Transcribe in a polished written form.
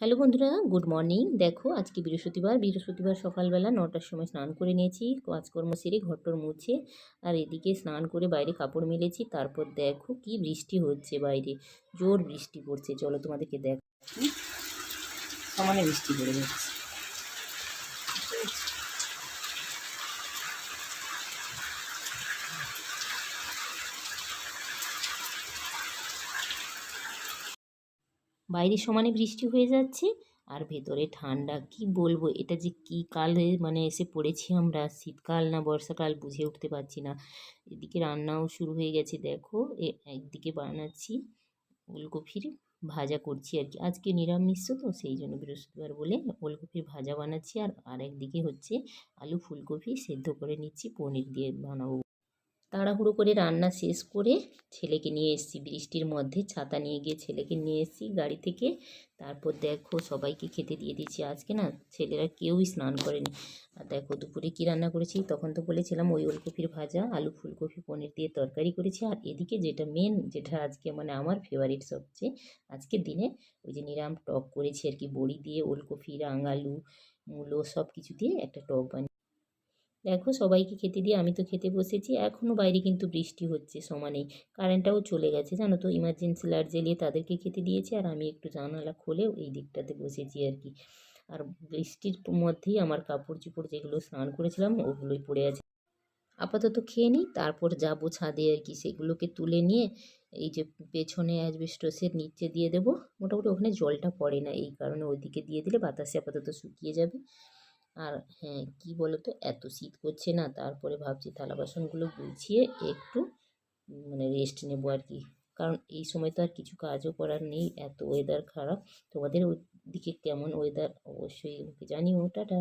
Hello বন্ধুরা, good morning. দেখো আজকে বৃহস্পতিবার সকালবেলা 9টার সময় স্নান করে নিয়েছি, কাজকর্ম সেরে ঘরটর মুছে। আর এদিকে স্নান করে বাইরে কাপড় মেলেছি। তারপর দেখো কি বৃষ্টি হচ্ছে, বাইরে জোর বৃষ্টি পড়ছে। চলো তোমাদেরকে দেখো, সমানে বৃষ্টি পড়ে যাচ্ছে। বাইরে সমানে বৃষ্টি হয়ে যাচ্ছে আর ভেতরে ঠান্ডা। কি বলবো, এটা যে কি কালে মানে এসে পড়েছি আমরা, শীতকাল না বর্ষাকাল বুঝে উঠতে পারছি না। এদিকে রান্নাও শুরু হয়ে গেছে। দেখো একদিকে বানাচ্ছি ওলকপির ভাজা করছি আর কি। আজকে নিরামিষ তো, সেই জন্য বৃহস্পতিবার বলে ওলকপির ভাজা বানাচ্ছি। আর আরেকদিকে হচ্ছে আলু ফুলকপি সেদ্ধ করে নিচ্ছি, পনির দিয়ে বানাবো। তাড়াহুড়ো করে রান্না শেষ করে ছেলেকে নিয়ে এসেছি, বৃষ্টির মধ্যে ছাতা নিয়ে গিয়ে ছেলেকে নিয়ে এসেছি গাড়ি থেকে। তারপর দেখো সবাইকে খেতে দিয়ে দিচ্ছি। আজকে না ছেলেরা কেউই স্নান করেনি। আর দেখো দুপুরে কী রান্না করেছি, তখন তো বলেছিলাম ওই ওলকপির ভাজা, আলু ফুলকপি পনির দিয়ে তরকারি করেছি। আর এদিকে যেটা মেন, যেটা আজকে মানে আমার ফেভারিট সবচেয়ে আজকের দিনে, ওই যে নিরাম টক করেছি আর কি, বড়ি দিয়ে ওলকপি রাঙালু মূলো সব কিছু দিয়ে একটা টক বানিয়ে। দেখো সবাইকে খেতে দিয়ে আমি তো খেতে বসেছি। এখনও বাইরে কিন্তু বৃষ্টি হচ্ছে সমানেই। কারেন্টটাও চলে গেছে জানো তো, ইমার্জেন্সি লাইট জ্বালিয়ে তাদেরকে খেতে দিয়েছি। আর আমি একটু জানালা খুলেও এই দিকটাতে বসেছি আর কি। আর বৃষ্টির মধ্যেই আমার কাপড় চোপড় যেগুলো স্নান করেছিলাম ওগুলোই পড়ে আছে। আপাতত খেয়ে নিই, তারপর যাবো ছাদে আর কি, সেগুলোকে তুলে নিয়ে এই যে পেছনে অ্যাসবেস্টসের নিচে দিয়ে দেবো। মোটামুটি ওখানে জলটা পড়ে না, এই কারণে ওইদিকে দিয়ে দিলে বাতাসে আপাতত শুকিয়ে যাবে। আর হ্যাঁ, কি বলতো, এত শীত করছে না, তারপরে ভাবছি থালা বাসনগুলো গুছিয়ে একটু মানে রেস্ট নেবো আর কি। কারণ এই সময় তো আর কিছু কাজও করার নেই, এত ওয়েদার খারাপ। তোমাদের ওদিকে কেমন ওয়েদার অবশ্যই আমাকে জানিও। টাটা।